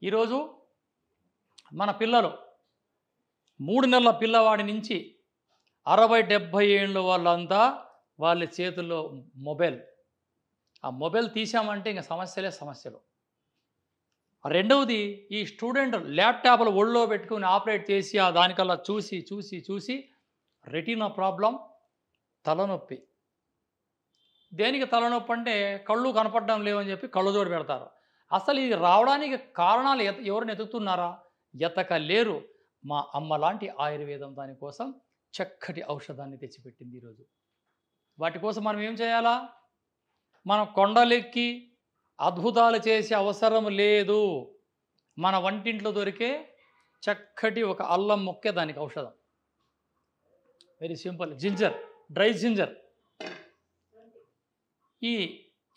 ఈరోజు మన పిల్లలు 3 నెలల పిల్లవాడి నుంచి 60-70 ఏళ్ళ వాళ్ళంతా వాళ్ళ చేతుల్లో మొబైల్. ఆ మొబైల్ తీసామంటే ఇంక సమస్యలే సమస్యలు. రెండవది ఈ స్టూడెంట్ ల్యాప్‌టాప్‌లు ఒళ్ళో పెట్టుకొని ఆపరేట్ చేసి దానికల్లా చూసి రెటీనా ప్రాబ్లమ్, తలనొప్పి. దేనికి తలనొప్పి అంటే కళ్ళు కనపడడం లేవని చెప్పి కళ్ళజోడు పెడతారు. అసలు ఇది రావడానికి కారణాలు ఎవరిని ఎతుకుతున్నారా? ఎతకలేరు. మా అమ్మ లాంటి ఆయుర్వేదం దానికోసం చక్కటి ఔషధాన్ని తెచ్చిపెట్టింది ఈరోజు. వాటి కోసం మనం ఏం చేయాలా? మనం కొండలెక్కి అద్భుతాలు చేసే అవసరం లేదు. మన వంటింట్లో దొరికే చక్కటి ఒక అల్లం ముక్కే దానికి ఔషధం. Very simple. Ginger, dry ginger.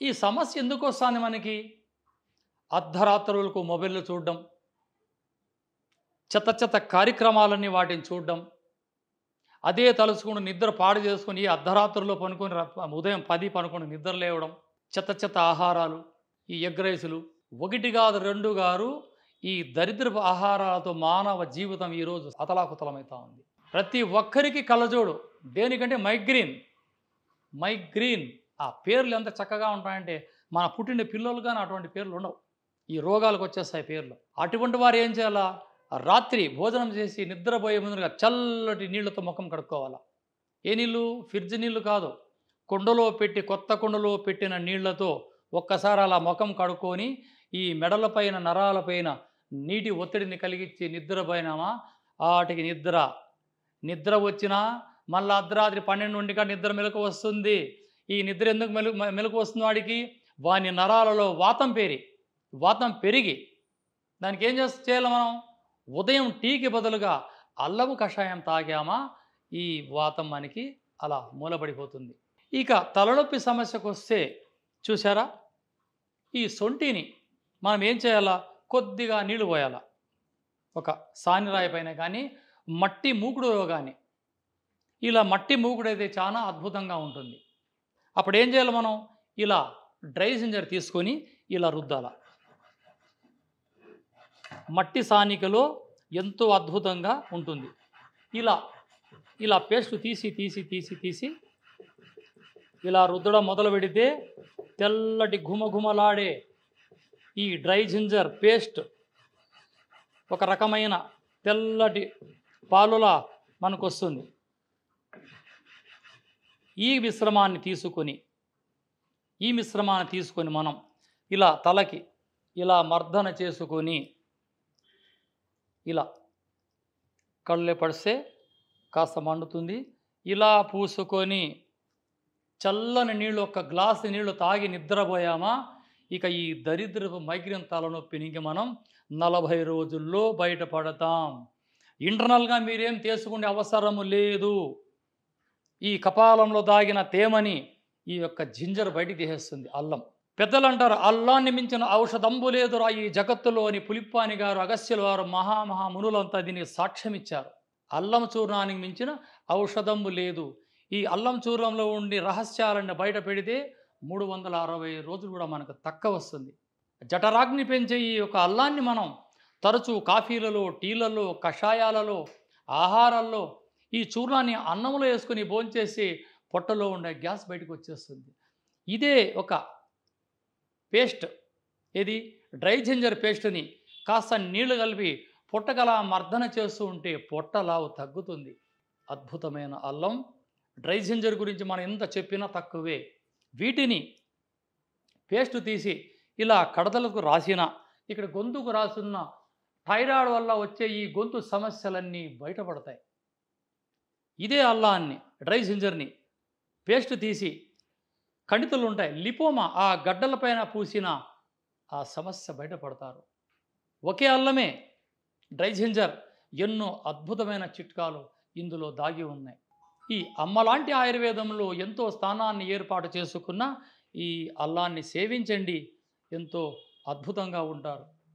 ఈ సమస్య ఎందుకు వస్తుంది మనకి? అర్ధరాత్రులకు మొబైల్లో చూడడం, చెత్త కార్యక్రమాలన్నీ వాటిని చూడడం, అదే తలుచుకుని నిద్ర పాడు చేసుకుని అర్ధరాత్రుల్లో పనుకొని ఉదయం 10 పనుకొని నిద్ర లేవడం, చెత్త ఆహారాలు, ఈ ఎగ్ రైసులు, 1 కాదు 2 గారు ఈ దరిద్రపు ఆహారాలతో మానవ జీవితం ఈరోజు అతలాకుతలమవుతా ఉంది. ప్రతి ఒక్కరికి కళ్ళజోడు. దేనికంటే మైగ్రీన్. ఆ పేర్లు ఎంత చక్కగా ఉంటాయంటే మన పుట్టిన పిల్లలు కానీ అటువంటి పేర్లు ఉండవు. ఈ రోగాలకు వచ్చేస్తాయి పేర్లు. అటువంటి వారు ఏం చేయాలా? రాత్రి భోజనం చేసి నిద్రపోయే ముందుగా చల్లటి నీళ్లతో ముఖం కడుక్కోవాలా. ఏ నీళ్ళు? ఫ్రిడ్జ్ నీళ్ళు కాదు. కొత్త కుండలో పెట్టిన నీళ్లతో ఒక్కసారి అలా ముఖం కడుక్కొని ఈ మెడలపైన నరాలపైన నీటి ఒత్తిడిని కలిగించి నిద్రపోయినామా వాటికి నిద్ర వచ్చినా మళ్ళీ అర్ధరాత్రి 12 నిద్ర మెలకు వస్తుంది. ఈ నిద్ర ఎందుకు మెలకు వస్తుంది? వాని నరాలలో వాతం పెరిగి దానికి ఏం చేయాలి? మనం ఉదయం టీకి బదులుగా అల్లము కషాయం తాగామా ఈ వాతం మనకి అలా మూలపడిపోతుంది. ఇక తలనొప్పి సమస్యకు వస్తే చూసారా, ఈ సొంటిని మనం ఏం చేయాలా? కొద్దిగా నీళ్లు పోయాలా. ఒక సానిరాయి పైన కానీ మట్టి మూకుడులో కానీ, ఇలా మట్టి మూకుడు అయితే చాలా అద్భుతంగా ఉంటుంది. అప్పుడు ఏం చేయాలి? మనం ఇలా డ్రై జింజర్ తీసుకొని ఇలా రుద్దాల. మట్టి సానికలో ఎంతో అద్భుతంగా ఉంటుంది. ఇలా పేస్ట్ తీసి ఇలా రుద్దడం మొదలు పెడితే తెల్లటి ఘుమఘుమలాడే ఈ డ్రై జింజర్ పేస్ట్ ఒక రకమైన తెల్లటి పాలులా మనకు వస్తుంది. ఈ మిశ్రమాన్ని తీసుకొని మనం ఇలా తలకి ఇలా మర్దన చేసుకొని ఇలా కళ్ళే పడిస్తే కాస్త మండుతుంది. ఇలా పూసుకొని చల్లని నీళ్ళు, 1 గ్లాసు నీళ్లు తాగి నిద్రపోయామా ఇక ఈ దరిద్రపు మైగ్రేన్ తలనొప్పి నుంచి మనం 40 రోజుల్లో బయటపడతాం. ఇంటర్నల్గా మీరేం తీసుకునే అవసరము లేదు. ఈ కపాలంలో దాగిన తేమని ఈ యొక్క జింజర్ బయటికి తీసేస్తుంది. అల్లం. పెద్దలు అంటారు అల్లాన్ని మించిన ఔషధంబు లేదురా ఈ జగత్తులో అని. పులిప్పాని గారు, అగస్త్యుల వారు, మహామునులంతా దీనికి సాక్ష్యం ఇచ్చారు. అల్లం చూర్ణానికి మించిన ఔషధంబు లేదు. ఈ అల్లం చూర్ణంలో ఉండి రహస్యాలను బయట పెడితే 360 రోజులు కూడా మనకు తక్కువ వస్తుంది. జఠరాగ్ని పెంచే ఈ యొక్క అల్లాన్ని మనం తరచూ కాఫీలలో, టీలలో, కషాయాలలో, ఆహారాల్లో ఈ చూర్ణాన్ని అన్నంలో వేసుకొని భోంచేసి పొట్టలో ఉండే గ్యాస్ బయటకు వచ్చేస్తుంది. ఇదే ఒక పేస్ట్, ఇది డ్రై జింజర్ పేస్ట్ని కాస్త నీళ్లు కలిపి పొట్టకలా మర్దన చేస్తూ ఉంటే పొట్టలావు తగ్గుతుంది. అద్భుతమైన అల్లం, డ్రై జింజర్ గురించి మనం ఎంత చెప్పినా తక్కువే. వీటిని పేస్ట్ తీసి ఇలా కడతలకు రాసిన, ఇక్కడ గొంతుకు రాసున్న థైరాయిడ్ వల్ల వచ్చే ఈ గొంతు సమస్యలన్నీ బయటపడతాయి. ఇదే అల్లాన్ని, డ్రై జింజర్ని పేస్ట్ తీసి కణితులు ఉంటాయి, లిపోమా, ఆ గడ్డలపైన పూసిన ఆ సమస్య బయటపడతారు. ఒకే అల్లమే, డ్రై జింజర్. ఎన్నో అద్భుతమైన చిట్కాలు ఇందులో దాగి ఉన్నాయి. ఈ అమ్మలాంటి ఆయుర్వేదంలో ఎంతో స్థానాన్ని ఏర్పాటు చేసుకున్న ఈ అల్లాన్ని సేవించండి, ఎంతో అద్భుతంగా ఉంటారు.